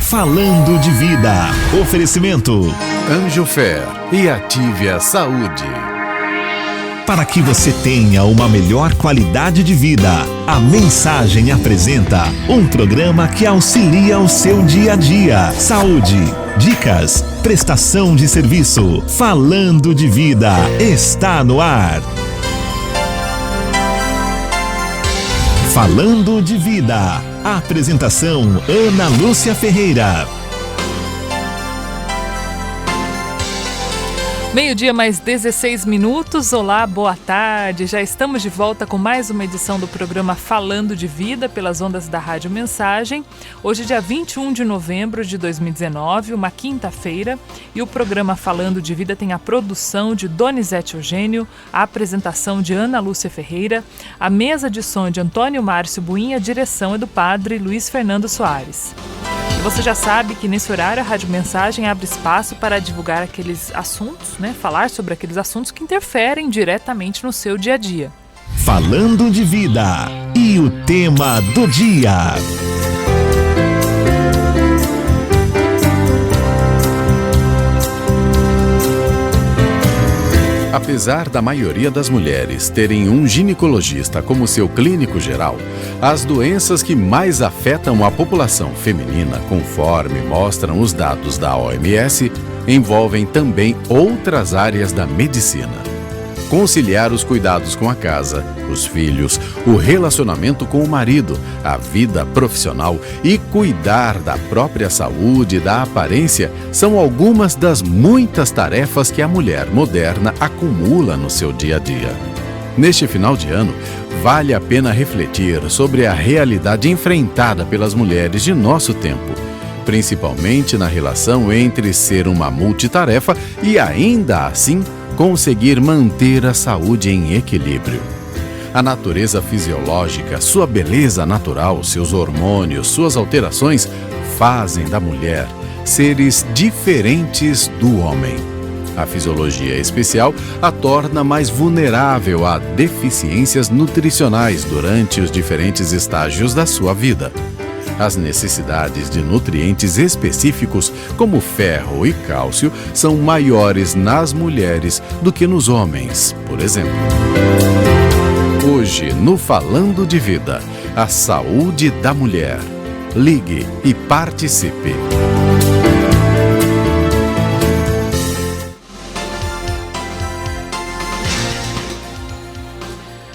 Falando de Vida. Oferecimento Anjofer e Ative a Saúde. Para que você tenha uma melhor qualidade de vida, a Mensagem apresenta um programa que auxilia o seu dia a dia. Saúde, dicas, prestação de serviço. Falando de Vida está no ar. Falando de Vida. Apresentação Ana Lúcia Ferreira. 12:16. Olá, boa tarde. Já estamos de volta com mais uma edição do programa Falando de Vida pelas ondas da Rádio Mensagem. Hoje, dia 21 de novembro de 2019, uma quinta-feira, e o programa Falando de Vida tem a produção de Donizete Eugênio, a apresentação de Ana Lúcia Ferreira, a mesa de som de Antônio Márcio Buinha, a direção é do padre Luiz Fernando Soares. E você já sabe que nesse horário a Rádio Mensagem abre espaço para divulgar aqueles assuntos, falar sobre aqueles assuntos que interferem diretamente no seu dia a dia. Falando de Vida. E o tema do dia. Apesar da maioria das mulheres terem um ginecologista como seu clínico geral, as doenças que mais afetam a população feminina, conforme mostram os dados da OMS, envolvem também outras áreas da medicina. Conciliar os cuidados com a casa, os filhos, o relacionamento com o marido, a vida profissional e cuidar da própria saúde e da aparência são algumas das muitas tarefas que a mulher moderna acumula no seu dia a dia. Neste final de ano, vale a pena refletir sobre a realidade enfrentada pelas mulheres de nosso tempo, principalmente na relação entre ser uma multitarefa e ainda assim conseguir manter a saúde em equilíbrio. A natureza fisiológica, sua beleza natural, seus hormônios, suas alterações fazem da mulher seres diferentes do homem. A fisiologia especial a torna mais vulnerável a deficiências nutricionais durante os diferentes estágios da sua vida. As necessidades de nutrientes específicos, como ferro e cálcio, são maiores nas mulheres do que nos homens, por exemplo. Hoje, no Falando de Vida, a saúde da mulher. Ligue e participe.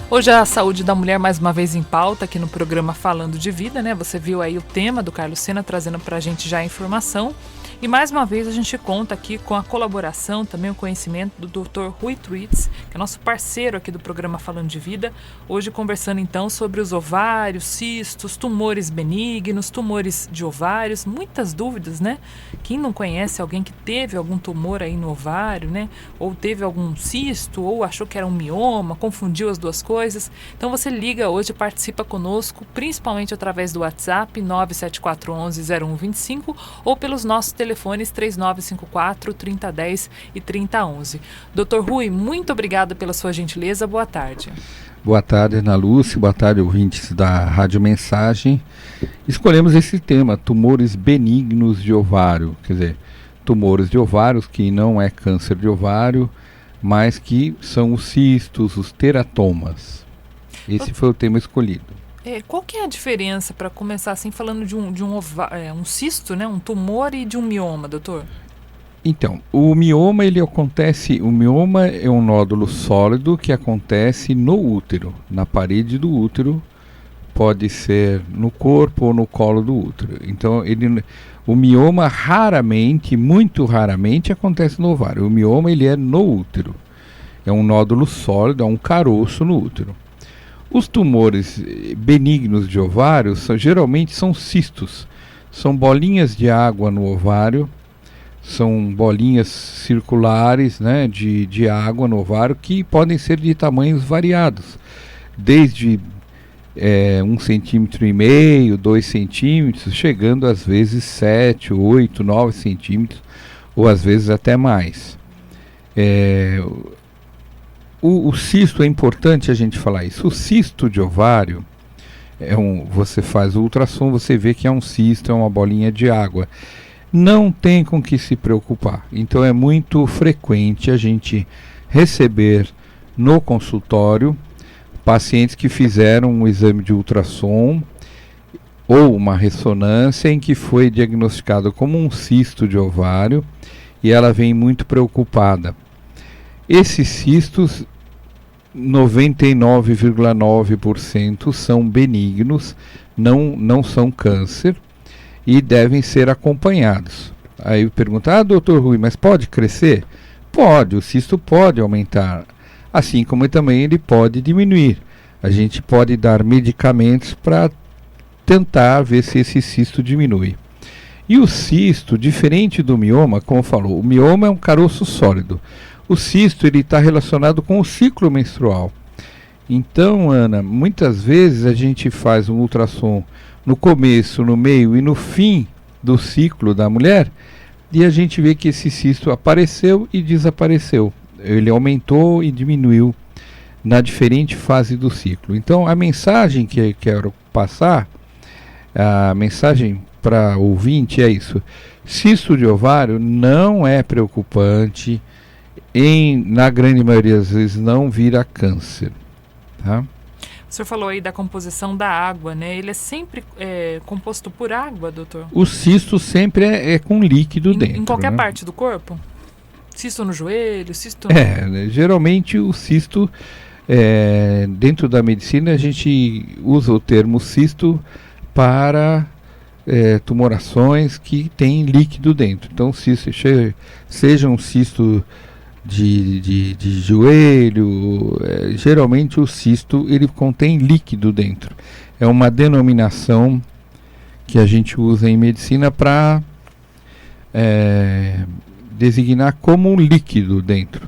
Hoje a saúde da mulher mais uma vez em pauta aqui no programa Falando de Vida, Você viu aí o tema do Carlos Sena trazendo pra gente já a informação. E mais uma vez a gente conta aqui com a colaboração, também o conhecimento do Dr. Rui Truitz, que é nosso parceiro aqui do programa Falando de Vida. Hoje conversando então sobre os ovários, cistos, tumores benignos, tumores de ovários, muitas dúvidas, Quem não conhece alguém que teve algum tumor aí no ovário, Ou teve algum cisto, ou achou que era um mioma, confundiu as duas coisas. Então você liga hoje, participa conosco, principalmente através do WhatsApp 974110125 ou pelos nossos telefones 3954-3010 e 3011. Dr. Rui, muito obrigado pela sua gentileza. Boa tarde. Boa tarde, Ana Lúcia. Boa tarde, ouvintes da Rádio Mensagem. Escolhemos esse tema, tumores benignos de ovário. Quer dizer, tumores de ovários que não é câncer de ovário, mas que são os cistos, os teratomas. Esse foi o tema escolhido. Qual que é a diferença, para começar assim, falando de um cisto, um tumor e de um mioma, doutor? Então, o mioma é um nódulo sólido que acontece no útero, na parede do útero, pode ser no corpo ou no colo do útero. Então, o mioma raramente, muito raramente, acontece no ovário. O mioma ele é no útero, é um nódulo sólido, é um caroço no útero. Os tumores benignos de ovário geralmente são cistos, são bolinhas de água no ovário, são bolinhas circulares de água no ovário que podem ser de tamanhos variados, desde 1,5 centímetro, 2 centímetros, chegando às vezes 7, 8, 9 centímetros, ou às vezes até mais. O cisto, é importante a gente falar isso. O cisto de ovário Você faz o ultrassom, você vê que é um cisto, é uma bolinha de água. Não tem com que se preocupar. Então é muito frequente a gente receber no consultório pacientes que fizeram um exame de ultrassom ou uma ressonância em que foi diagnosticado como um cisto de ovário e ela vem muito preocupada. Esses cistos, 99,9% são benignos, não são câncer e devem ser acompanhados. Aí pergunta, doutor Rui, mas pode crescer? Pode, o cisto pode aumentar, assim como também ele pode diminuir. A gente pode dar medicamentos para tentar ver se esse cisto diminui. E o cisto, diferente do mioma, como falou, o mioma é um caroço sólido. O cisto está relacionado com o ciclo menstrual. Então, Ana, muitas vezes a gente faz um ultrassom no começo, no meio e no fim do ciclo da mulher e a gente vê que esse cisto apareceu e desapareceu. Ele aumentou e diminuiu na diferente fase do ciclo. Então, a mensagem que eu quero passar, a mensagem para ouvinte é isso. Cisto de ovário não é preocupante. Na grande maioria das vezes não vira câncer, tá? O senhor falou aí da composição da água, né? Ele é sempre composto por água, doutor? O cisto sempre é com líquido dentro. Em qualquer né? parte do corpo? Cisto no joelho, cisto... Geralmente o cisto, dentro da medicina a gente usa o termo cisto para tumorações que têm líquido dentro. Então, cisto, seja um cisto de joelho, geralmente o cisto ele contém líquido dentro. É uma denominação que a gente usa em medicina para designar como um líquido dentro.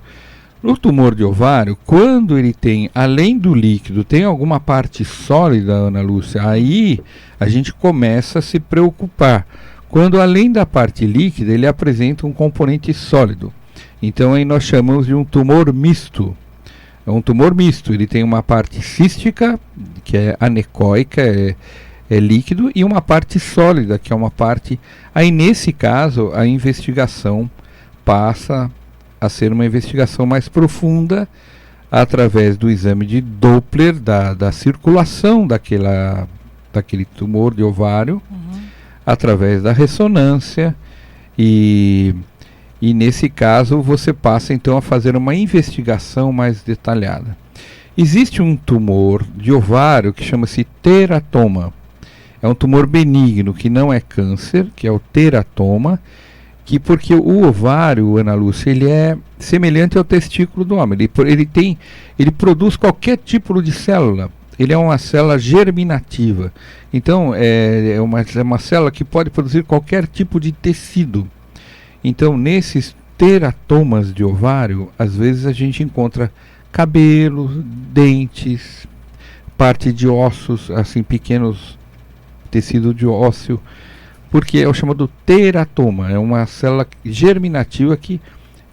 No tumor de ovário, quando ele tem, além do líquido, tem alguma parte sólida, Ana Lúcia, aí a gente começa a se preocupar. Quando além da parte líquida, ele apresenta um componente sólido. Então aí nós chamamos de um tumor misto. É um tumor misto, ele tem uma parte cística, que é anecoica, é líquido, e uma parte sólida, que é uma parte... Aí nesse caso, a investigação passa a ser uma investigação mais profunda através do exame de Doppler, da circulação daquele tumor de ovário, através da ressonância e nesse caso você passa então a fazer uma investigação mais detalhada. Existe um tumor de ovário que chama-se teratoma. É um tumor benigno que não é câncer, que é o teratoma, porque o ovário, Ana Lúcia, ele é semelhante ao testículo do homem. Ele produz qualquer tipo de célula. Ele é uma célula germinativa. Então é uma célula que pode produzir qualquer tipo de tecido. Então, nesses teratomas de ovário, às vezes a gente encontra cabelo, dentes, parte de ossos, assim, pequenos tecido de ósseo, porque é o chamado teratoma, é uma célula germinativa que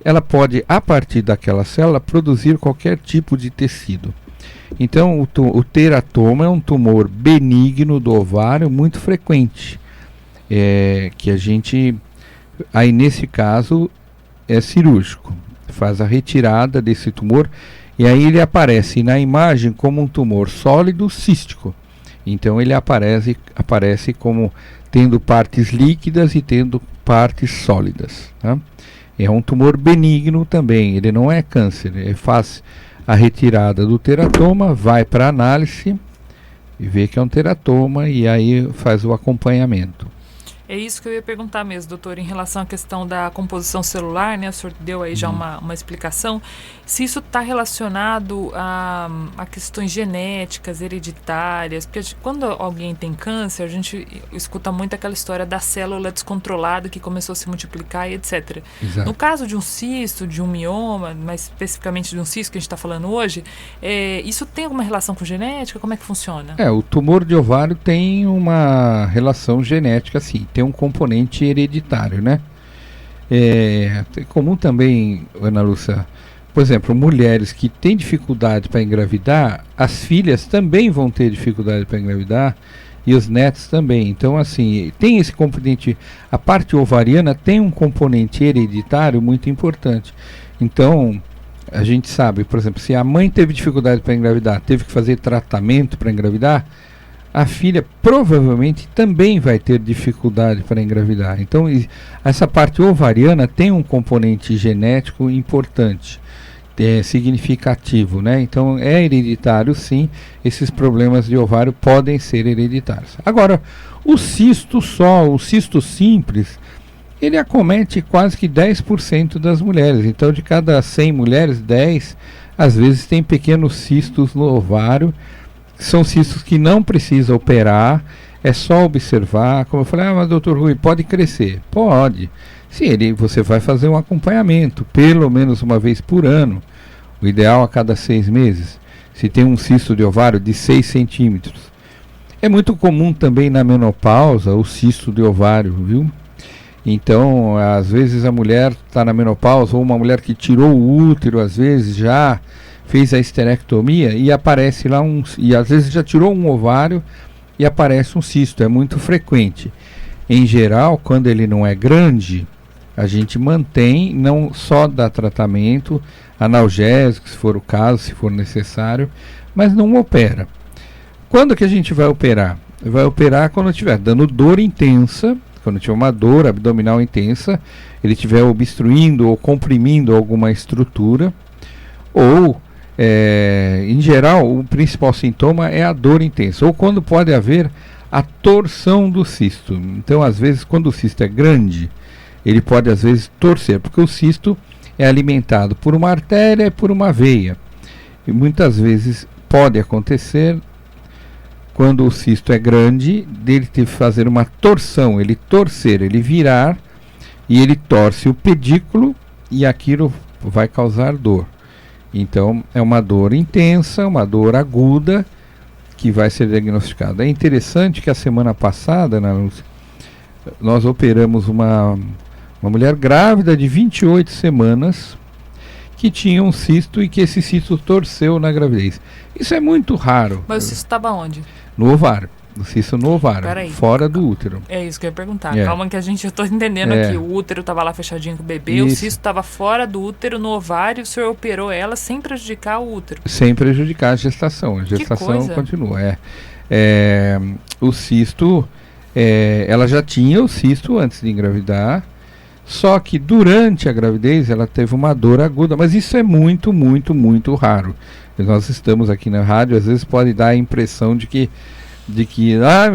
ela pode, a partir daquela célula, produzir qualquer tipo de tecido. Então, o teratoma é um tumor benigno do ovário muito frequente, que a gente... Aí nesse caso é cirúrgico, faz a retirada desse tumor e aí ele aparece na imagem como um tumor sólido cístico. Então ele aparece como tendo partes líquidas e tendo partes sólidas. Tá? É um tumor benigno também, ele não é câncer, ele faz a retirada do teratoma, vai para análise e vê que é um teratoma e aí faz o acompanhamento. É isso que eu ia perguntar mesmo, doutor, em relação à questão da composição celular, né? O senhor deu aí já uma explicação. Se isso está relacionado a questões genéticas, hereditárias, porque quando alguém tem câncer, a gente escuta muito aquela história da célula descontrolada que começou a se multiplicar e etc. Exato. No caso de um cisto, de um mioma, mais especificamente de um cisto que a gente está falando hoje, isso tem alguma relação com genética? Como é que funciona? O tumor de ovário tem uma relação genética, sim. Tem um componente hereditário, né? É comum também, Ana Lúcia, por exemplo, mulheres que têm dificuldade para engravidar, as filhas também vão ter dificuldade para engravidar e os netos também. Então, assim, tem esse componente, a parte ovariana tem um componente hereditário muito importante. Então, a gente sabe, por exemplo, se a mãe teve dificuldade para engravidar, teve que fazer tratamento para engravidar, a filha provavelmente também vai ter dificuldade para engravidar. Então, essa parte ovariana tem um componente genético importante, significativo, né? Então, é hereditário, sim. Esses problemas de ovário podem ser hereditários. Agora, o cisto simples, ele acomete quase que 10% das mulheres. Então, de cada 100 mulheres, 10 às vezes tem pequenos cistos no ovário. São cistos que não precisa operar, é só observar. Como eu falei, mas doutor Rui, pode crescer? Pode. Você vai fazer um acompanhamento, pelo menos uma vez por ano. O ideal a cada 6 meses. Se tem um cisto de ovário de 6 centímetros. É muito comum também na menopausa o cisto de ovário, viu? Então, às vezes a mulher está na menopausa, ou uma mulher que tirou o útero, às vezes já fez a esterectomia e aparece lá e às vezes já tirou um ovário e aparece um cisto, é muito frequente. Em geral, quando ele não é grande, a gente mantém, não só dá tratamento, analgésico, se for o caso, se for necessário, mas não opera. Quando que a gente vai operar? Vai operar quando estiver dando dor intensa, quando tiver uma dor abdominal intensa, ele estiver obstruindo ou comprimindo alguma estrutura, ou em geral, o principal sintoma é a dor intensa, ou quando pode haver a torção do cisto. Então, às vezes, quando o cisto é grande, ele pode, às vezes, torcer, porque o cisto é alimentado por uma artéria e por uma veia. E muitas vezes pode acontecer, quando o cisto é grande, dele ter que fazer uma torção, ele torcer, ele virar, e ele torce o pedículo, e aquilo vai causar dor. Então, é uma dor intensa, uma dor aguda, que vai ser diagnosticada. É interessante que a semana passada, nós operamos uma mulher grávida de 28 semanas, que tinha um cisto e que esse cisto torceu na gravidez. Isso é muito raro. Mas o cisto estava onde? No ovário. O cisto no ovário, Peraí. fora do útero. É isso que eu ia perguntar. Calma que eu tô entendendo aqui. O útero estava lá fechadinho com o bebê, Isso. O cisto estava fora do útero, no ovário, o senhor operou ela sem prejudicar o útero. Sem prejudicar a gestação. A gestação continua. O cisto, ela já tinha o cisto antes de engravidar, só que durante a gravidez ela teve uma dor aguda, mas isso é muito, muito, muito raro. Nós estamos aqui na rádio, às vezes pode dar a impressão de que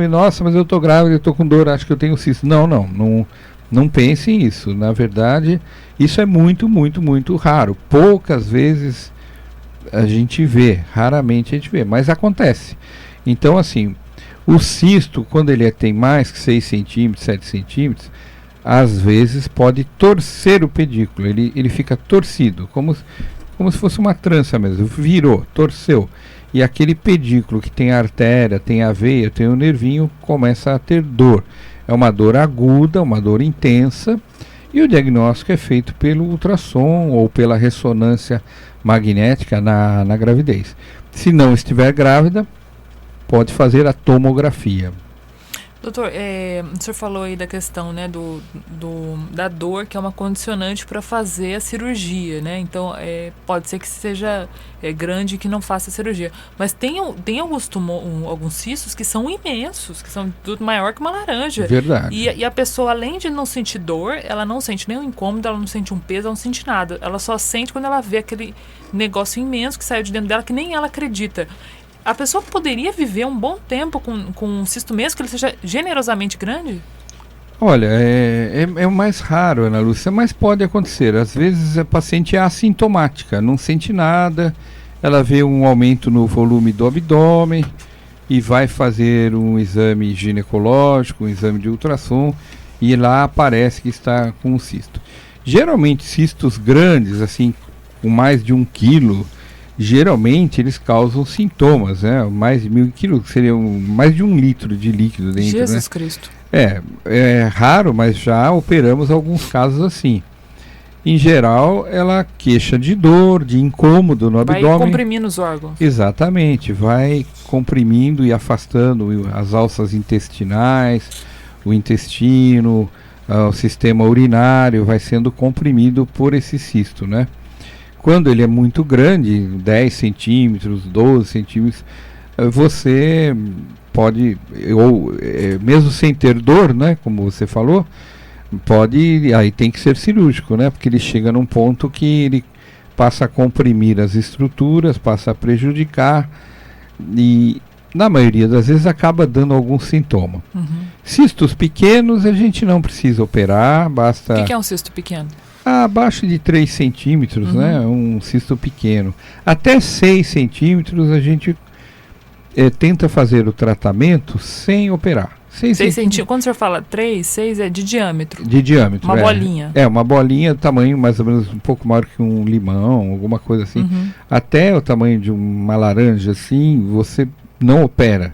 nossa, mas eu estou grávida, eu estou com dor, acho que eu tenho cisto. Não pense nisso. Na verdade, isso é muito, muito, muito raro. Poucas vezes a gente vê, raramente a gente vê, mas acontece. Então, assim, o cisto, quando ele tem mais que 6 centímetros, 7 centímetros, às vezes pode torcer o pedículo, ele fica torcido, como se fosse uma trança mesmo, virou, torceu. E aquele pedículo que tem a artéria, tem a veia, tem o nervinho, começa a ter dor. É uma dor aguda, uma dor intensa, e o diagnóstico é feito pelo ultrassom ou pela ressonância magnética na gravidez. Se não estiver grávida, pode fazer a tomografia. Doutor, o senhor falou aí da questão, né, da dor, que é uma condicionante para fazer a cirurgia, né? Então, pode ser que seja grande e que não faça a cirurgia. Mas tem alguns cistos que são imensos, que são tudo maior que uma laranja. Verdade. E a pessoa, além de não sentir dor, ela não sente nenhum incômodo, ela não sente um peso, ela não sente nada. Ela só sente quando ela vê aquele negócio imenso que saiu de dentro dela, que nem ela acredita. A pessoa poderia viver um bom tempo com um cisto mesmo que ele seja generosamente grande? Olha, é o mais raro, Ana Lúcia, mas pode acontecer. Às vezes a paciente é assintomática, não sente nada, ela vê um aumento no volume do abdômen e vai fazer um exame ginecológico, um exame de ultrassom, e lá aparece que está com um cisto. Geralmente cistos grandes, assim, com mais de 1 quilo, geralmente eles causam sintomas, né? Mais de 1.000 quilos, que seria mais de 1 litro de líquido dentro, Jesus né? Cristo. É raro, mas já operamos alguns casos assim. em geral, ela queixa de dor, de incômodo no abdômen. Vai comprimindo os órgãos. Exatamente, vai comprimindo e afastando as alças intestinais, o intestino, o sistema urinário, vai sendo comprimido por esse cisto, né? Quando ele é muito grande, 10 centímetros, 12 centímetros, você pode, ou mesmo sem ter dor, né, como você falou, aí tem que ser cirúrgico, né, porque ele chega num ponto que ele passa a comprimir as estruturas, passa a prejudicar e, na maioria das vezes, acaba dando algum sintoma. Cistos pequenos a gente não precisa operar, basta... O que é um cisto pequeno? Abaixo de 3 centímetros, né? Um cisto pequeno. Até 6 centímetros a gente tenta fazer o tratamento sem operar. 6 centímetros. Quando o senhor fala 3, 6 é de diâmetro. De diâmetro. Uma bolinha. Uma bolinha, tamanho mais ou menos um pouco maior que um limão, alguma coisa assim. Até o tamanho de uma laranja, assim, você não opera.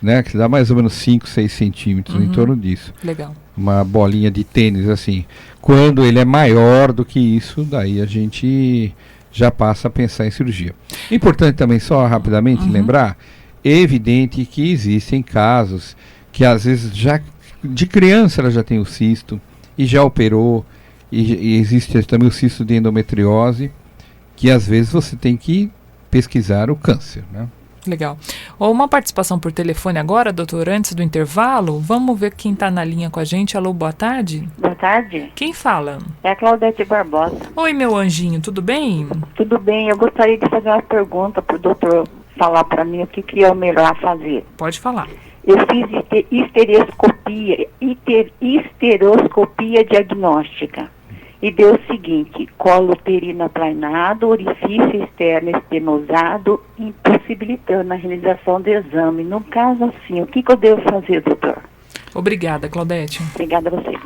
Né? Que dá mais ou menos 5, 6 centímetros em torno disso. Legal. Uma bolinha de tênis, assim. Quando ele é maior do que isso, daí a gente já passa a pensar em cirurgia. Importante também, só rapidamente lembrar, é evidente que existem casos que às vezes já de criança ela já tem o cisto e já operou, e existe também o cisto de endometriose, que às vezes você tem que pesquisar o câncer, né? Legal. Uma participação por telefone agora, doutor, antes do intervalo. Vamos ver quem está na linha com a gente. Alô, boa tarde. Boa tarde. Quem fala? É a Claudete Barbosa. Oi, meu anjinho, tudo bem? Tudo bem. Eu gostaria de fazer uma pergunta para o doutor falar para mim o que é o melhor fazer. Pode falar. Eu fiz histeroscopia diagnóstica. E deu o seguinte: colo uterino aplanado, orifício externo estenosado, impossibilitando a realização do exame. No caso assim, o que eu devo fazer, doutor? Obrigada, Claudete. Obrigada a você.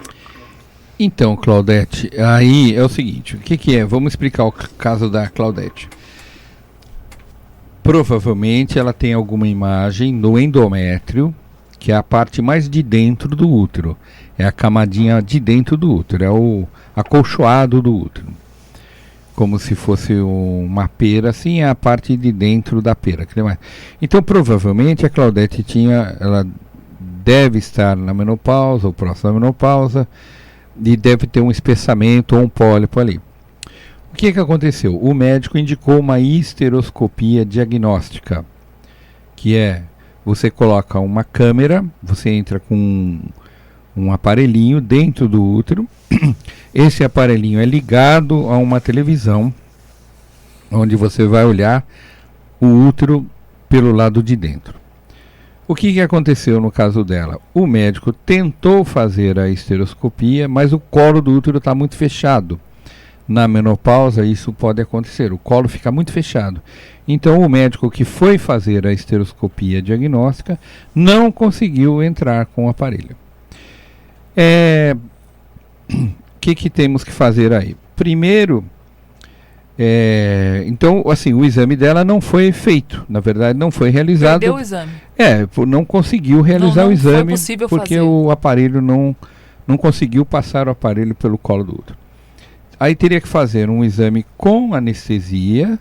Então, Claudete, aí é o seguinte, o que é? Vamos explicar o caso da Claudete. Provavelmente ela tem alguma imagem no endométrio, que é a parte mais de dentro do útero. É a camadinha de dentro do útero, é o acolchoado do útero. Como se fosse uma pera, assim, é a parte de dentro da pera. Então, provavelmente, a Claudete ela deve estar na menopausa, ou próxima da menopausa, e deve ter um espessamento ou um pólipo ali. O que aconteceu? O médico indicou uma histeroscopia diagnóstica, que é, você coloca uma câmera, você entra com um aparelhinho dentro do útero. Esse aparelhinho é ligado a uma televisão, onde você vai olhar o útero pelo lado de dentro. O que aconteceu no caso dela? O médico tentou fazer a histeroscopia, mas o colo do útero está muito fechado. Na menopausa isso pode acontecer, o colo fica muito fechado. Então o médico que foi fazer a histeroscopia diagnóstica não conseguiu entrar com o aparelho. O que temos que fazer aí? Primeiro, então, assim, o exame dela não foi feito, na verdade não foi realizado. Perdeu o exame. Não conseguiu realizar o exame porque fazer. O aparelho não conseguiu passar o aparelho pelo colo do útero. Aí teria que fazer um exame com anestesia.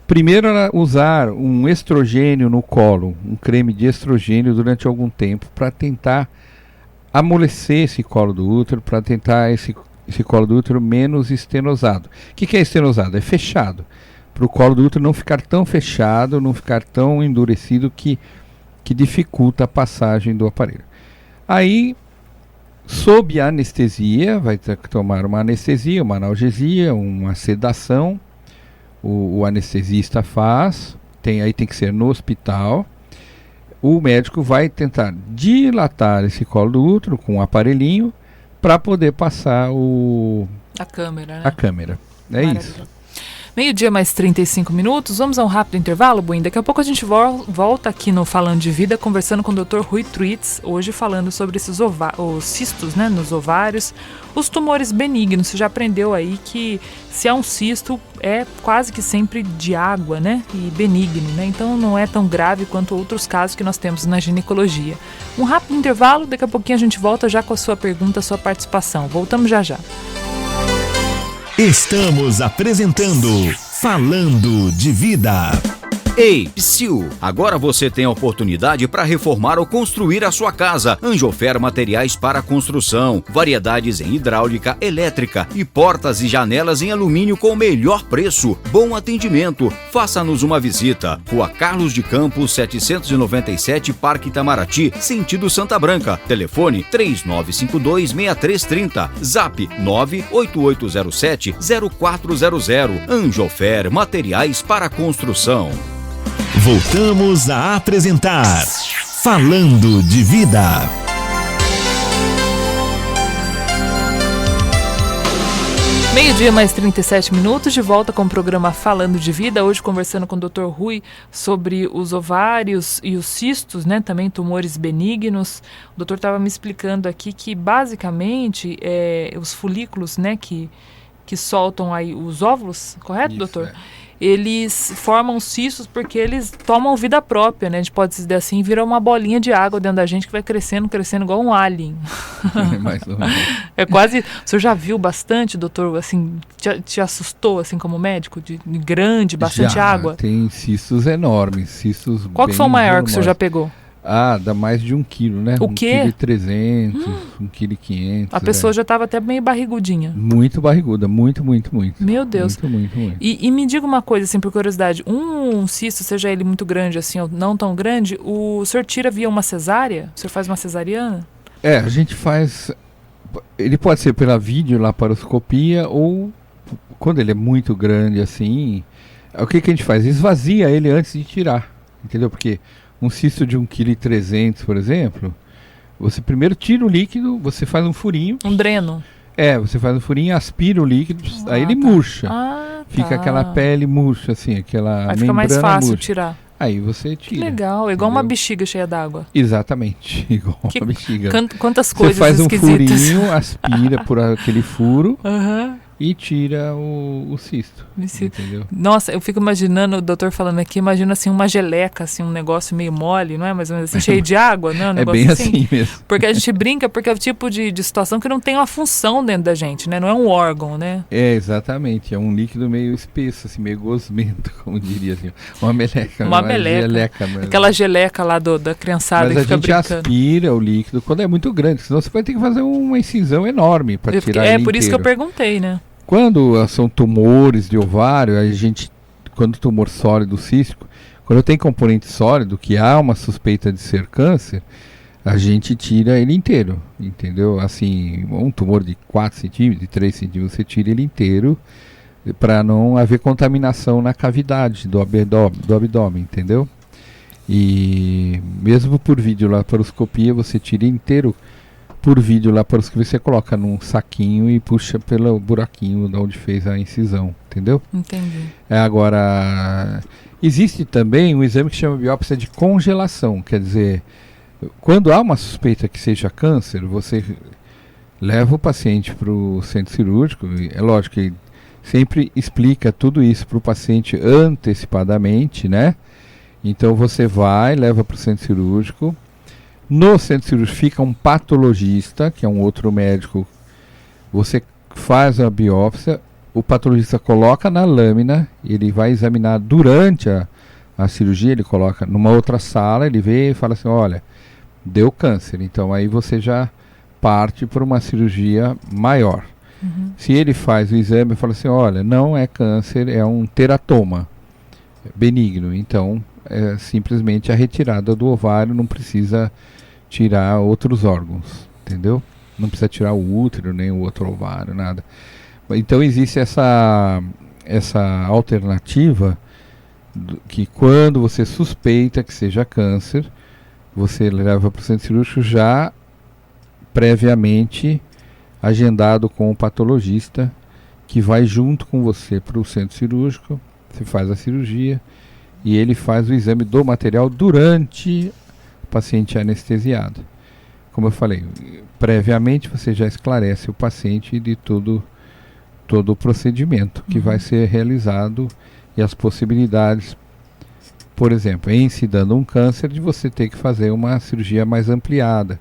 Primeiro ela usar um estrogênio no colo, um creme de estrogênio durante algum tempo para tentar amolecer esse colo do útero, para tentar esse colo do útero menos estenosado. O que é estenosado? É fechado. Para o colo do útero não ficar tão fechado, não ficar tão endurecido que dificulta a passagem do aparelho. Aí, sob a anestesia, vai ter que tomar uma anestesia, uma analgesia, uma sedação. O anestesista faz, aí tem que ser no hospital. O médico vai tentar dilatar esse colo do útero com um aparelhinho para poder passar a câmera, né? A câmera. Maravilha. Isso. Meio-dia mais 35 minutos, vamos a um rápido intervalo, Buim. Daqui a pouco a gente volta aqui no Falando de Vida, conversando com o Dr. Rui Truitz, hoje falando sobre esses os cistos, né, nos ovários, os tumores benignos. Você já aprendeu aí que se há um cisto é quase que sempre de água, né, e benigno, né, então não é tão grave quanto outros casos que nós temos na ginecologia. Um rápido intervalo, daqui a pouquinho a gente volta já com a sua pergunta, a sua participação. Voltamos já já. Estamos apresentando Falando de Vida. Ei, psiu! Agora você tem a oportunidade para reformar ou construir a sua casa. Anjofer Materiais para Construção. Variedades em hidráulica, elétrica e portas e janelas em alumínio com o melhor preço. Bom atendimento. Faça-nos uma visita. Rua Carlos de Campos, 797, Parque Itamaraty, sentido Santa Branca. Telefone 3952-6330. Zap 98807-0400. Anjofer Materiais para Construção. Voltamos a apresentar Falando de Vida. Meio-dia mais 37 minutos, de volta com o programa Falando de Vida, hoje conversando com o Dr. Rui sobre os ovários e os cistos, né, também tumores benignos. O doutor estava me explicando aqui que basicamente os folículos, né, que soltam aí os óvulos, correto, isso, doutor? Eles formam cistos porque eles tomam vida própria, né? A gente pode dizer assim, vira uma bolinha de água dentro da gente que vai crescendo igual um alien. Mais ou menos. É quase... O senhor já viu bastante, doutor, assim, te assustou, assim, como médico, de grande, bastante água? Tem cistos enormes, cistos bem... Qual que foi o maior que o senhor já pegou? Dá mais de 1 quilo, né? O quê? 1,3 kg, 1,5 kg. A pessoa já estava até meio barrigudinha. Muito barriguda, muito. Meu Deus. Muito. E me diga uma coisa, assim, por curiosidade. Um cisto, seja ele muito grande assim ou não tão grande, o senhor tira via uma cesárea? O senhor faz uma cesariana? A gente faz... Ele pode ser pela videolaparoscopia ou quando ele é muito grande assim, o que a gente faz? Esvazia ele antes de tirar, entendeu? Porque um cisto de 1,3 kg, por exemplo, você primeiro tira o líquido, você faz um furinho. Um dreno. Você faz um furinho, aspira o líquido, aí ele murcha. Fica aquela pele murcha, assim, aquela membrana. Aí fica mais fácil tirar. Aí você tira. Que legal, igual entendeu? Uma bexiga cheia d'água. Exatamente, igual uma bexiga. Quantas coisas esquisitas. Você faz um furinho, aspira por aquele furo. E tira o cisto, entendeu? Nossa, eu fico imaginando o doutor falando aqui, imagina assim uma geleca, assim, um negócio meio mole, não é? Mais ou menos assim, cheio de água, não é? Um bem assim mesmo. Porque a gente brinca, porque é o tipo de situação que não tem uma função dentro da gente, né? Não é um órgão, né? Exatamente, é um líquido meio espesso, assim, meio gosmento, como diria assim. Uma meleca. Geleca mesmo. Aquela geleca lá da criançada que fica brincando. Mas a gente aspira o líquido quando é muito grande, senão você vai ter que fazer uma incisão enorme para tirar ele por inteiro. isso que eu perguntei, né? Quando são tumores de ovário, quando o tumor sólido cístico, quando tem componente sólido, que há uma suspeita de ser câncer, a gente tira ele inteiro, entendeu? Assim, um tumor de 4 centímetros, de 3 centímetros, você tira ele inteiro para não haver contaminação na cavidade do abdômen, entendeu? E mesmo por videolaparoscopia, você tira inteiro. Por videolaparoscopia você coloca num saquinho e puxa pelo buraquinho de onde fez a incisão, entendeu? Entendi. Agora, existe também um exame que chama biópsia de congelação, quer dizer, quando há uma suspeita que seja câncer, você leva o paciente para o centro cirúrgico, é lógico que sempre explica tudo isso para o paciente antecipadamente, né? Então você vai, leva para o centro cirúrgico. No centro cirúrgico fica um patologista, que é um outro médico. Você faz a biópsia, o patologista coloca na lâmina, ele vai examinar durante a cirurgia, ele coloca numa outra sala, ele vê e fala assim, olha, deu câncer. Então aí você já parte para uma cirurgia maior. Se ele faz o exame e fala assim, olha, não é câncer, é um teratoma benigno. Então é simplesmente a retirada do ovário, não precisa tirar outros órgãos, entendeu? Não precisa tirar o útero, nem o outro ovário, nada. Então existe essa alternativa que quando você suspeita que seja câncer, você leva para o centro cirúrgico já previamente agendado com o patologista, que vai junto com você para o centro cirúrgico, você faz a cirurgia e ele faz o exame do material durante o paciente anestesiado. Como eu falei, previamente você já esclarece o paciente de todo o procedimento que vai ser realizado e as possibilidades, por exemplo, em se dando um câncer, de você ter que fazer uma cirurgia mais ampliada.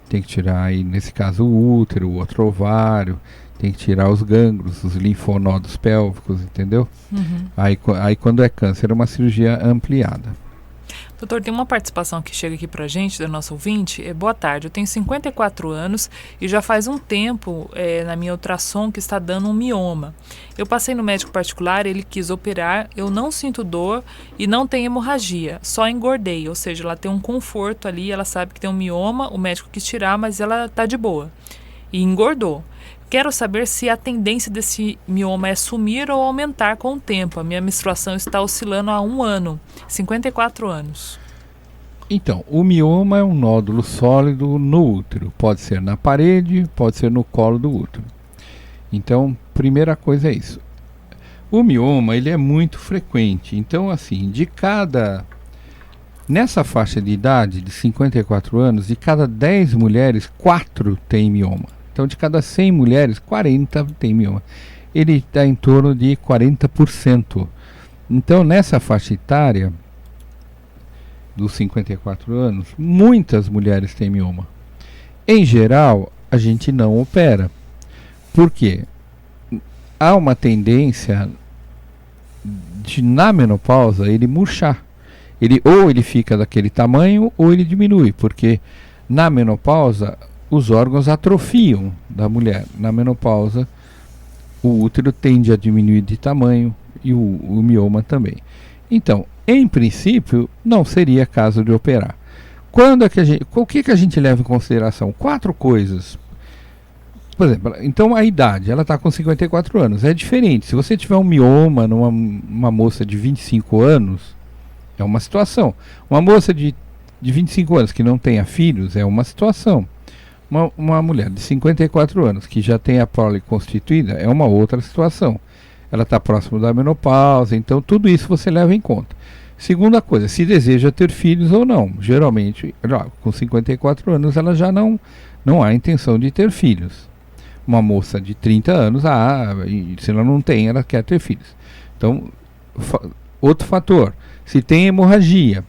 Tem que tirar aí, nesse caso, o útero, o outro ovário, tem que tirar os gânglios, os linfonodos pélvicos, entendeu? Aí quando é câncer, é uma cirurgia ampliada. Doutor, tem uma participação que chega aqui pra gente, da nossa ouvinte. Boa tarde, eu tenho 54 anos e já faz um tempo na minha ultrassom que está dando um mioma. Eu passei no médico particular, ele quis operar, eu não sinto dor e não tenho hemorragia, só engordei, ou seja, ela tem um conforto ali, ela sabe que tem um mioma, o médico quis tirar, mas ela tá de boa. E engordou. Quero saber se a tendência desse mioma é sumir ou aumentar com o tempo. A minha menstruação está oscilando há 1 ano, 54 anos. Então, o mioma é um nódulo sólido no útero. Pode ser na parede, pode ser no colo do útero. Então, primeira coisa é isso. O mioma, ele é muito frequente. Então, assim, nessa faixa de idade, de 54 anos, de cada 10 mulheres, 4 têm mioma. Então, de cada 100 mulheres, 40 tem mioma. Ele está em torno de 40%. Então, nessa faixa etária, dos 54 anos, muitas mulheres têm mioma. Em geral, a gente não opera. Por quê? Há uma tendência de, na menopausa, ele murchar. Ou ele fica daquele tamanho, ou ele diminui. Porque na menopausa, os órgãos atrofiam da mulher. Na menopausa, o útero tende a diminuir de tamanho e o mioma também. Então, em princípio, não seria caso de operar. O que a gente leva em consideração? 4 coisas. Por exemplo, então a idade, ela está com 54 anos. É diferente. Se você tiver um mioma numa moça de 25 anos, é uma situação. Uma moça de 25 anos que não tenha filhos, é uma situação. Uma mulher de 54 anos que já tem a prole constituída é uma outra situação. Ela está próximo da menopausa, então tudo isso você leva em conta. Segunda coisa, se deseja ter filhos ou não. Geralmente, com 54 anos, ela já não há intenção de ter filhos. Uma moça de 30 anos, se ela não tem, ela quer ter filhos. Então, outro fator, se tem hemorragia.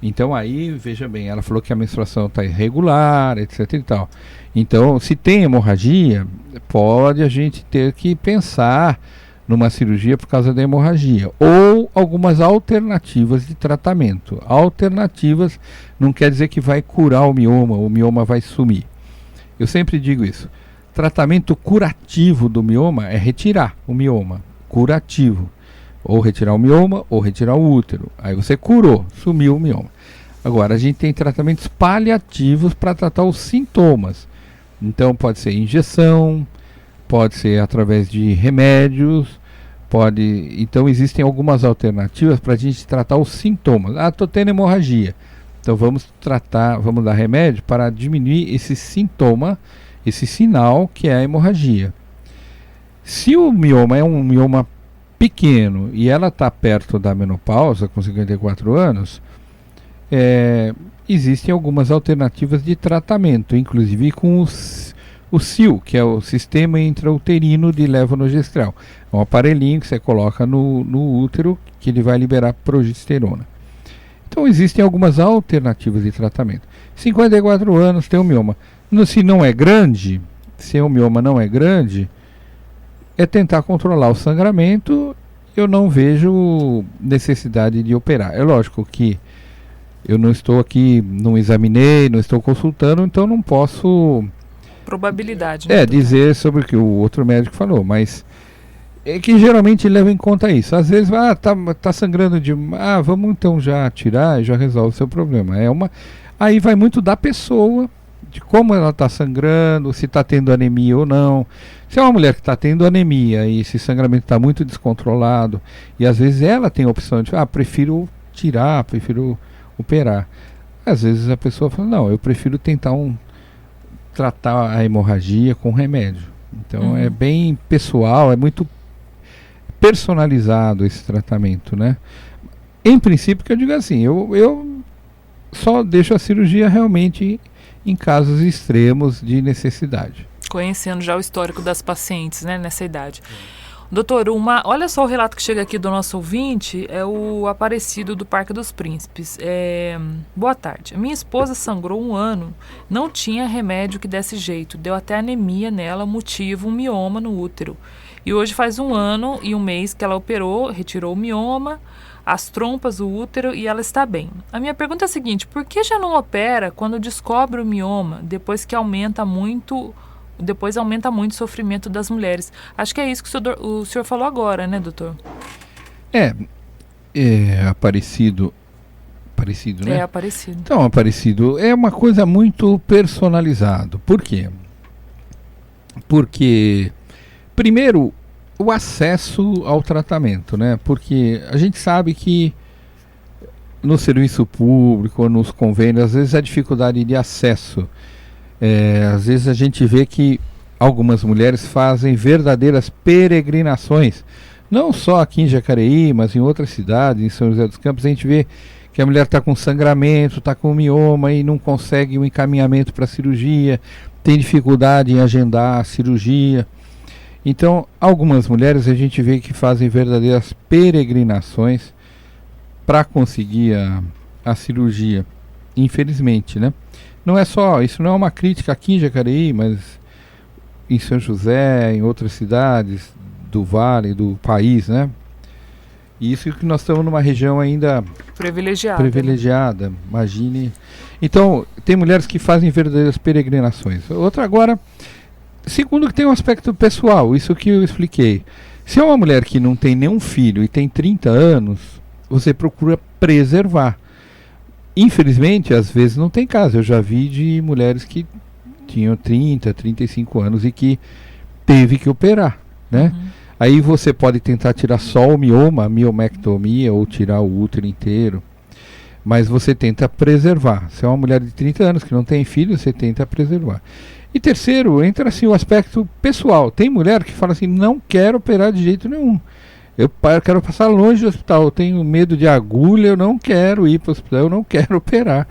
Então aí, veja bem, ela falou que a menstruação está irregular, etc e tal. Então, se tem hemorragia, pode a gente ter que pensar numa cirurgia por causa da hemorragia. Ou algumas alternativas de tratamento. Alternativas não quer dizer que vai curar o mioma vai sumir. Eu sempre digo isso. Tratamento curativo do mioma é retirar o mioma. Curativo. Ou retirar o mioma, ou retirar o útero. Aí você curou, sumiu o mioma. Agora, a gente tem tratamentos paliativos para tratar os sintomas. Então, pode ser injeção, pode ser através de remédios, Então, existem algumas alternativas para a gente tratar os sintomas. Estou tendo hemorragia. Então, vamos dar remédio para diminuir esse sintoma, esse sinal que é a hemorragia. Se o mioma é um mioma pequeno e ela está perto da menopausa, com 54 anos, existem algumas alternativas de tratamento, inclusive com o SIL, que é o Sistema Intrauterino de Levonorgestrel. É um aparelhinho que você coloca no útero, que ele vai liberar progesterona. Então existem algumas alternativas de tratamento. 54 anos, tem um mioma. Se não é grande, se o mioma não é grande, é tentar controlar o sangramento. Eu não vejo necessidade de operar. É lógico que eu não estou aqui, não examinei, não estou consultando, então não posso... Probabilidade. Né, dizer sobre o que o outro médico falou, mas é que geralmente leva em conta isso. Às vezes, tá sangrando vamos então já tirar e já resolve o seu problema. Aí vai muito da pessoa, de como ela está sangrando, se está tendo anemia ou não. Se é uma mulher que está tendo anemia e esse sangramento está muito descontrolado, e às vezes ela tem a opção de, prefiro tirar, prefiro operar. Às vezes a pessoa fala, não, eu prefiro tentar tratar a hemorragia com remédio. Então é bem pessoal, é muito personalizado esse tratamento, né? Em princípio, que eu digo assim, eu só deixo a cirurgia realmente em casos extremos de necessidade. Conhecendo já o histórico das pacientes, né, nessa idade. Doutor, olha só o relato que chega aqui do nosso ouvinte, é o Aparecido do Parque dos Príncipes. Boa tarde. Minha esposa sangrou 1 ano, não tinha remédio que desse jeito, deu até anemia nela, motivo um mioma no útero. E hoje faz 1 ano e 1 mês que ela operou, retirou o mioma, as trompas, o útero e ela está bem. A minha pergunta é a seguinte, por que já não opera quando descobre o mioma, depois aumenta muito o sofrimento das mulheres? Acho que é isso que o senhor falou agora, né, doutor? Aparecido, né? É Aparecido. Então, Aparecido é uma coisa muito personalizada. Por quê? Porque, primeiro, o acesso ao tratamento, né? Porque a gente sabe que no serviço público, nos convênios, às vezes a dificuldade de acesso. Às vezes a gente vê que algumas mulheres fazem verdadeiras peregrinações, não só aqui em Jacareí, mas em outras cidades, em São José dos Campos. A gente vê que a mulher está com sangramento, está com mioma e não consegue um encaminhamento para cirurgia, tem dificuldade em agendar a cirurgia. Então, algumas mulheres a gente vê que fazem verdadeiras peregrinações para conseguir a cirurgia, infelizmente, né? Não é só, isso não é uma crítica aqui em Jacareí, mas em São José, em outras cidades do Vale, do país, né? E isso que nós estamos numa região ainda privilegiada, né? Imagine. Então, tem mulheres que fazem verdadeiras peregrinações. Outra agora, segundo que tem um aspecto pessoal, isso que eu expliquei. Se é uma mulher que não tem nenhum filho e tem 30 anos, você procura preservar. Infelizmente, às vezes não tem caso. Eu já vi de mulheres que tinham 30, 35 anos e que teve que operar, né? Aí você pode tentar tirar só o mioma, a miomectomia, ou tirar o útero inteiro. Mas você tenta preservar. Se é uma mulher de 30 anos que não tem filho, você tenta preservar. E terceiro, entra assim o aspecto pessoal. Tem mulher que fala assim, não quero operar de jeito nenhum. Eu quero passar longe do hospital, eu tenho medo de agulha, eu não quero ir para o hospital, eu não quero operar.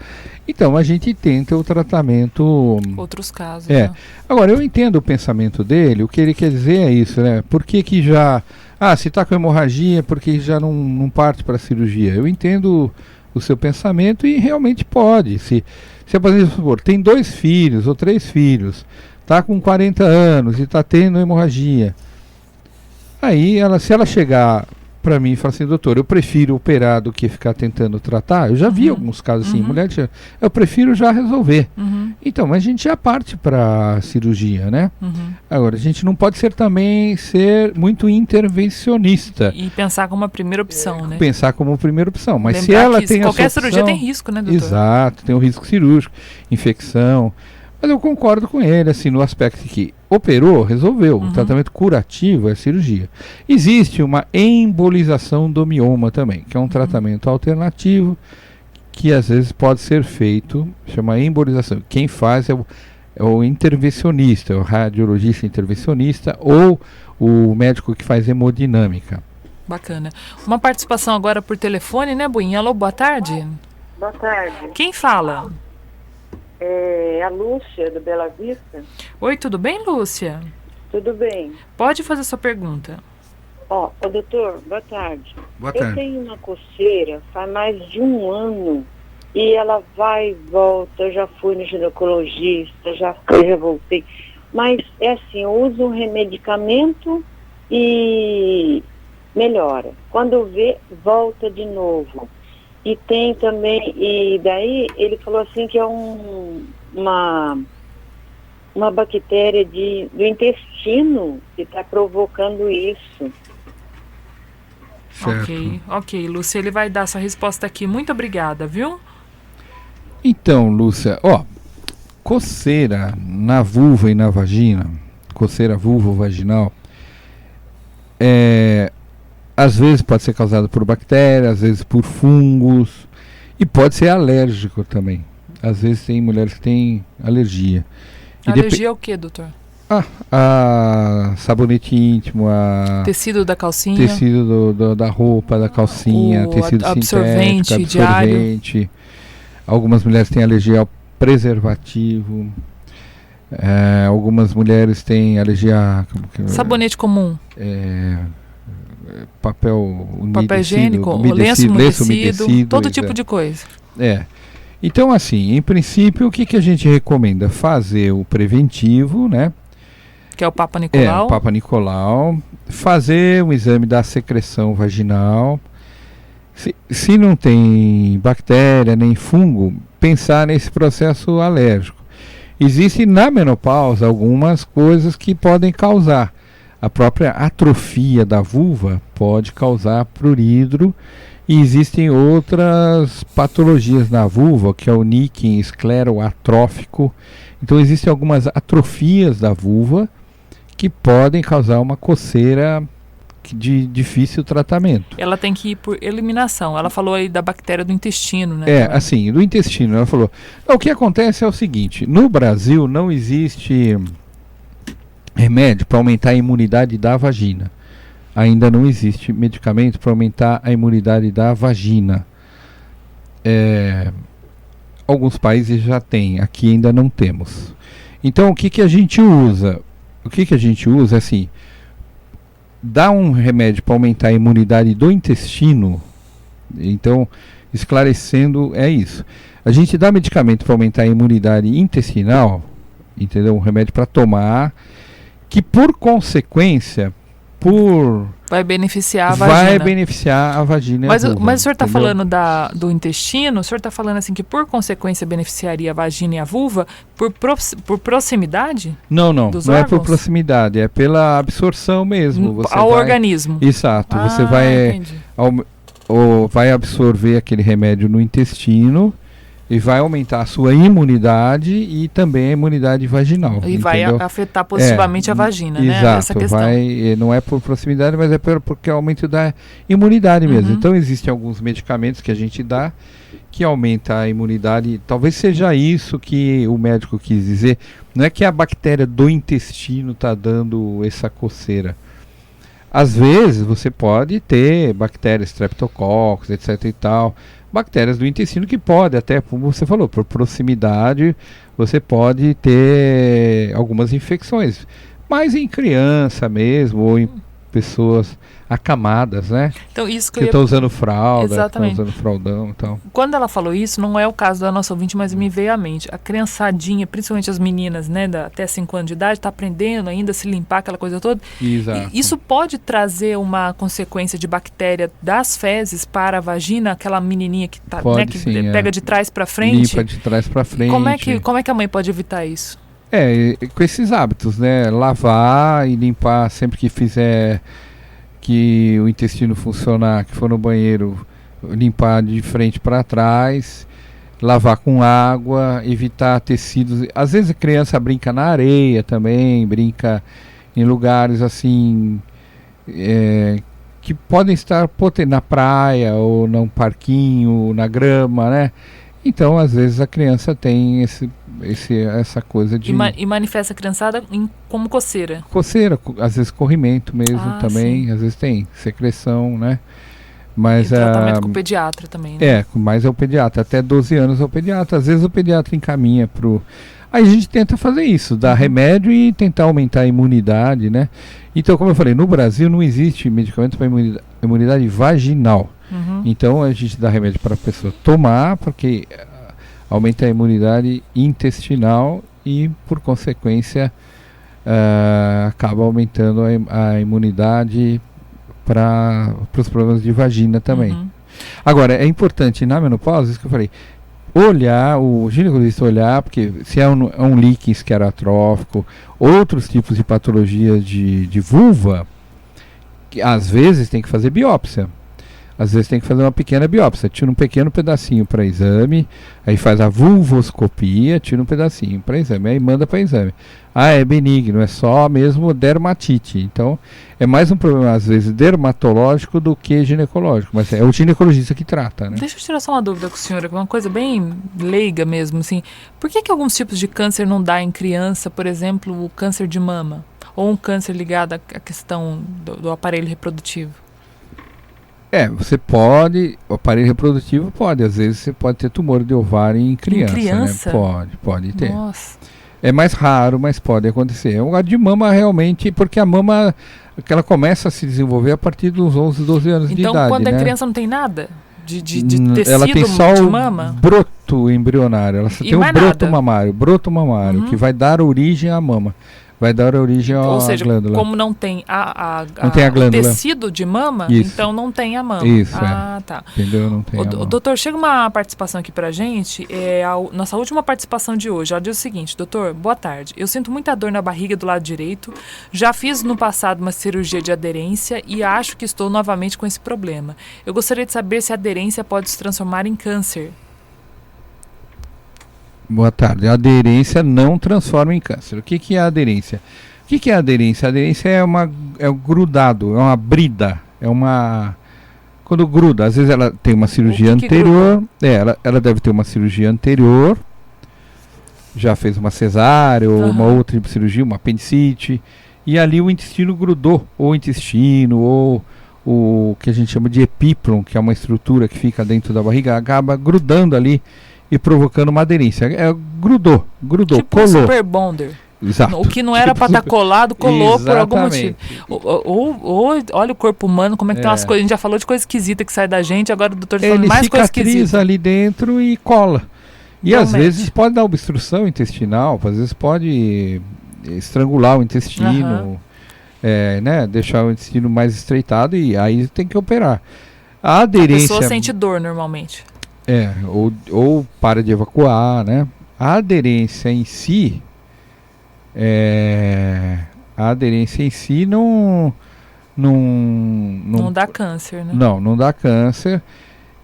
Então a gente tenta o tratamento... Outros casos, né? Agora, eu entendo o pensamento dele, o que ele quer dizer é isso, né? Por que já... se está com hemorragia, por que já não parte para a cirurgia? Eu entendo o seu pensamento e realmente pode. Se a paciente tem 2 filhos ou 3 filhos, está com 40 anos e está tendo hemorragia... Aí, se ela chegar para mim e falar assim, doutor, eu prefiro operar do que ficar tentando tratar, eu já vi alguns casos assim, mulher que eu prefiro já resolver. Então, mas a gente já parte para cirurgia, né? Agora, a gente não pode ser muito intervencionista. E pensar como a primeira opção, né? Pensar como primeira opção. Mas lembrar se ela que tem qualquer essa opção, cirurgia tem risco, né, doutor? Exato, tem um risco cirúrgico, infecção. Mas eu concordo com ele, assim, no aspecto que operou, resolveu. O tratamento curativo é a cirurgia. Existe uma embolização do mioma também, que é um tratamento alternativo que às vezes pode ser feito, chama embolização. Quem faz é o intervencionista, é o radiologista intervencionista ou o médico que faz hemodinâmica. Bacana. Uma participação agora por telefone, né, Buinha? Alô, boa tarde. Boa tarde. Quem fala? É a Lúcia, do Bela Vista. Oi, tudo bem, Lúcia? Tudo bem. Pode fazer sua pergunta. Doutor, boa tarde. Boa tarde. Eu tenho uma coceira faz mais de 1 ano e ela vai e volta. Eu já fui no ginecologista, já voltei. Mas é assim, eu uso um medicamento e melhora. Quando vê, volta de novo. E tem também, e daí ele falou assim que é uma bactéria do intestino que está provocando isso. Certo. Ok, Lúcia, ele vai dar sua resposta aqui. Muito obrigada, viu? Então, Lúcia, coceira na vulva e na vagina, coceira vulvo-vaginal, às vezes pode ser causado por bactérias, às vezes por fungos, e pode ser alérgico também. Às vezes tem mulheres que têm alergia. Alergia ao que, doutor? A sabonete íntimo, tecido da calcinha, tecido da roupa, da calcinha, tecido absorvente, sintético, absorvente. Algumas mulheres têm alergia ao preservativo. Algumas mulheres têm alergia a sabonete comum, papel higiênico, lenço umedecido, todo tipo de coisa. Então, assim, em princípio, o que a gente recomenda? Fazer o preventivo, né? Que é o Papa Nicolau. O Papa Nicolau. Fazer um exame da secreção vaginal. Se não tem bactéria nem fungo, pensar nesse processo alérgico. Existem na menopausa algumas coisas que podem causar. A própria atrofia da vulva pode causar prurido. E existem outras patologias na vulva, que é o níquel escleroatrófico. Então existem algumas atrofias da vulva que podem causar uma coceira de difícil tratamento. Ela tem que ir por eliminação. Ela falou aí da bactéria do intestino, né? Assim, do intestino. Ela falou. O que acontece é o seguinte: no Brasil não existe remédio para aumentar a imunidade da vagina. Ainda não existe medicamento para aumentar a imunidade da vagina. Alguns países já têm, aqui ainda não temos. Então, o que a gente usa? O que a gente usa é assim, dá um remédio para aumentar a imunidade do intestino. Então, esclarecendo, é isso. A gente dá medicamento para aumentar a imunidade intestinal, entendeu? Um remédio para tomar, que por consequência, vai beneficiar a vagina. Vai beneficiar a vagina. Mas o senhor está entendeu? falando do intestino, o senhor está falando assim que por consequência beneficiaria a vagina e a vulva por proximidade? Não dos é órgãos? por proximidade, é pela absorção mesmo. Ao organismo. Exato, você vai absorver aquele remédio no intestino e vai aumentar a sua imunidade e também a imunidade vaginal. E entendeu? vai afetar positivamente a vagina, né? Exato, Essa questão. Não é por proximidade, mas é porque é o aumento da imunidade mesmo. Então existem alguns medicamentos que a gente dá que aumenta a imunidade. Talvez seja isso que o médico quis dizer. Não é que a bactéria do intestino está dando essa coceira. Às vezes você pode ter bactérias, streptococcus, etc e tal, bactérias do intestino que pode, até como você falou, por proximidade, você pode ter algumas infecções. Mas em criança mesmo, ou em pessoas acamadas, né? Então, isso que estão usando fralda, exatamente. Estão usando fraldão e tal. Quando ela falou isso, não é o caso da nossa ouvinte, mas me veio à mente. A criançadinha, principalmente as meninas, né, até 5 anos de idade, está aprendendo ainda a se limpar, aquela coisa toda. Exato. E isso pode trazer uma consequência de bactéria das fezes para a vagina, aquela menininha que, né, que sim, pega de trás para frente? Limpa de trás para frente. Como é que a mãe pode evitar isso? Com esses hábitos, né? Lavar e limpar sempre que fizer que o intestino funcionar, que for no banheiro, limpar de frente para trás, lavar com água, evitar tecidos. Às vezes a criança brinca na areia também, brinca em lugares assim que podem estar na praia ou num parquinho, na grama, né? Então, às vezes a criança tem essa coisa de... E manifesta a criançada como coceira. Coceira, às vezes corrimento mesmo também, sim. Às vezes tem secreção, né? Mas tratamento com o pediatra também, né? Mas é o pediatra, até 12 anos é o pediatra. Às vezes o pediatra encaminha pro... Aí a gente tenta fazer isso, dar remédio e tentar aumentar a imunidade, né? Então, como eu falei, no Brasil não existe medicamento para imunidade vaginal. Então a gente dá remédio para a pessoa tomar, porque aumenta a imunidade intestinal e, por consequência, acaba aumentando a imunidade para os problemas de vagina também. Agora, é importante na menopausa, isso que eu falei, o ginecologista olhar, porque se é um líquen esclerotrófico, outros tipos de patologias de vulva, que às vezes tem que fazer biópsia. Às vezes tem que fazer uma pequena biópsia, tira um pequeno pedacinho para exame, aí faz a vulvoscopia, tira um pedacinho para exame, aí manda para exame. É benigno, é só mesmo dermatite. Então, é mais um problema, às vezes, dermatológico do que ginecológico, mas é o ginecologista que trata, né? Deixa eu tirar só uma dúvida com a senhora, uma coisa bem leiga mesmo, assim. Por que alguns tipos de câncer não dá em criança, por exemplo, o câncer de mama? Ou um câncer ligado à questão do aparelho reprodutivo? Você pode, o aparelho reprodutivo pode, às vezes você pode ter tumor de ovário em criança, né? Pode ter. Nossa. É mais raro, mas pode acontecer. A de mama realmente, porque a mama que ela começa a se desenvolver a partir dos 11, 12 anos de idade. Então, quando a né? criança não tem nada de tecido ela tem só de o mama? broto embrionário. Ela só tem o broto mamário, que vai dar origem à mama. Vai dar origem à glândula. Ou seja, como não tem não tem a glândula. o tecido de mama, Isso. então não tem a mama. Isso, tá. Entendeu? Não tem a mama. Doutor, chega uma participação aqui pra gente, nossa última participação de hoje. Ela diz o seguinte: doutor, boa tarde. Eu sinto muita dor na barriga do lado direito, já fiz no passado uma cirurgia de aderência e acho que estou novamente com esse problema. Eu gostaria de saber se a aderência pode se transformar em câncer. Boa tarde. A aderência não transforma em câncer. O que é a aderência? O que é a aderência? A aderência é o grudado, é uma brida, quando gruda, às vezes ela tem uma cirurgia anterior, ela deve ter uma cirurgia anterior, já fez uma cesárea ou uma outra cirurgia, uma apendicite, e ali o intestino grudou, ou o intestino, ou o que a gente chama de epíplon, que é uma estrutura que fica dentro da barriga, acaba grudando ali e provocando uma aderência. Grudou, tipo colou. Um super bonder. Exato. O que não era para estar colado, colou. Exatamente. Por algum motivo. Ou olha o corpo humano, como é que tem umas coisas. A gente já falou de coisa esquisita que sai da gente, agora o doutor está falando mais coisa esquisita. Ele cicatriza ali dentro e cola. E às vezes pode dar obstrução intestinal, às vezes pode estrangular o intestino, né, deixar o intestino mais estreitado, e aí tem que operar. A aderência... A pessoa sente dor normalmente. Ou para de evacuar, né? A aderência em si... a aderência em si não dá câncer, né? Não dá câncer.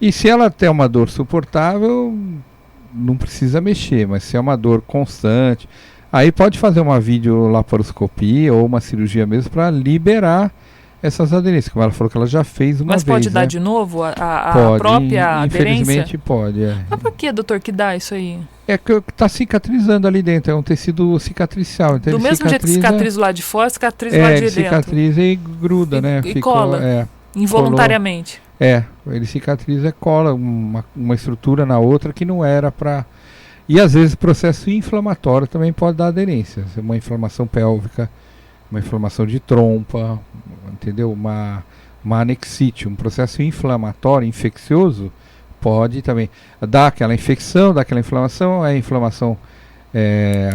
E se ela tem uma dor suportável, não precisa mexer. Mas se é uma dor constante, aí pode fazer uma videolaparoscopia ou uma cirurgia mesmo para liberar essas aderências. Como ela falou que ela já fez uma vez. Mas pode dar, né? De novo a Infelizmente própria aderência? Infelizmente pode. Mas por que, doutor, que dá isso aí? É que está cicatrizando ali dentro, é um tecido cicatricial. Então do mesmo jeito que cicatriza lá de fora, cicatriza lá de dentro. Cicatriza e gruda, né? E cola, involuntariamente. Ele cicatriza e cola uma estrutura na outra que não era para... E às vezes processo inflamatório também pode dar aderência. Uma inflamação pélvica, uma inflamação de trompa, entendeu? Uma anexite, um processo inflamatório, infeccioso, pode também dar aquela infecção, dar aquela inflamação. A inflamação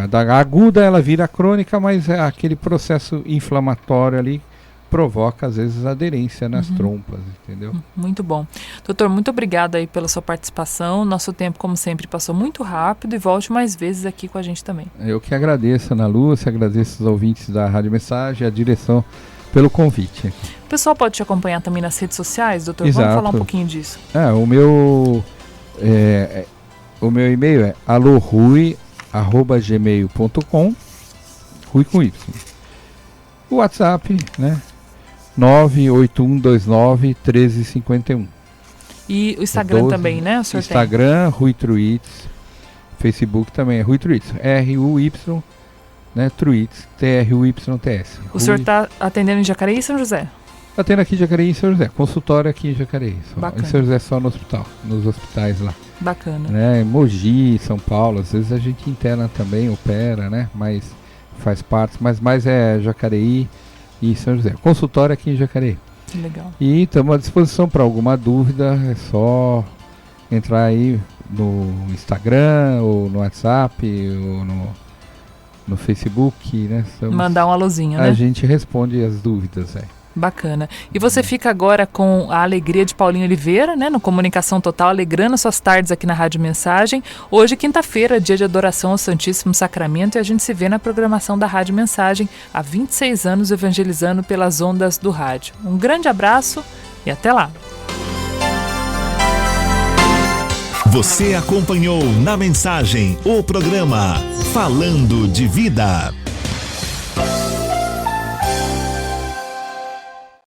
da aguda, ela vira crônica, mas aquele processo inflamatório ali provoca às vezes aderência nas trompas, entendeu? Muito bom. Doutor, muito obrigada aí pela sua participação. Nosso tempo, como sempre, passou muito rápido, e volte mais vezes aqui com a gente também. Eu que agradeço, Ana Lúcia, agradeço os ouvintes da Rádio Mensagem, a direção, pelo convite. O pessoal pode te acompanhar também nas redes sociais, doutor? Exato. Vamos falar um pouquinho disso. O meu e-mail é alorui@gmail.com, Rui com Y. O WhatsApp, né? 981291351. E o Instagram também, né? O senhor Instagram, Rui Truitz. Facebook também é Rui Truitz. RUY, né? Truitz, TRUYTS. O senhor está atendendo em Jacareí e São José? Atendo aqui em Jacareí e São José. Consultório aqui em Jacareí. Em São José só no hospital, nos hospitais lá. Bacana. Né? Mogi, São Paulo, às vezes a gente interna também, opera, né? Mas faz parte, mas mais é Jacareí e São José. Consultório aqui em Jacareí. Legal. E estamos à disposição para alguma dúvida, é só entrar aí no Instagram, ou no WhatsApp, ou no Facebook, né? Mandar um alôzinho, né? A gente responde as dúvidas aí. Bacana. E você fica agora com a alegria de Paulinho Oliveira, né, no Comunicação Total, alegrando suas tardes aqui na Rádio Mensagem. Hoje, quinta-feira, dia de adoração ao Santíssimo Sacramento, e a gente se vê na programação da Rádio Mensagem, há 26 anos evangelizando pelas ondas do rádio. Um grande abraço e até lá. Você acompanhou na Mensagem o programa Falando de Vida.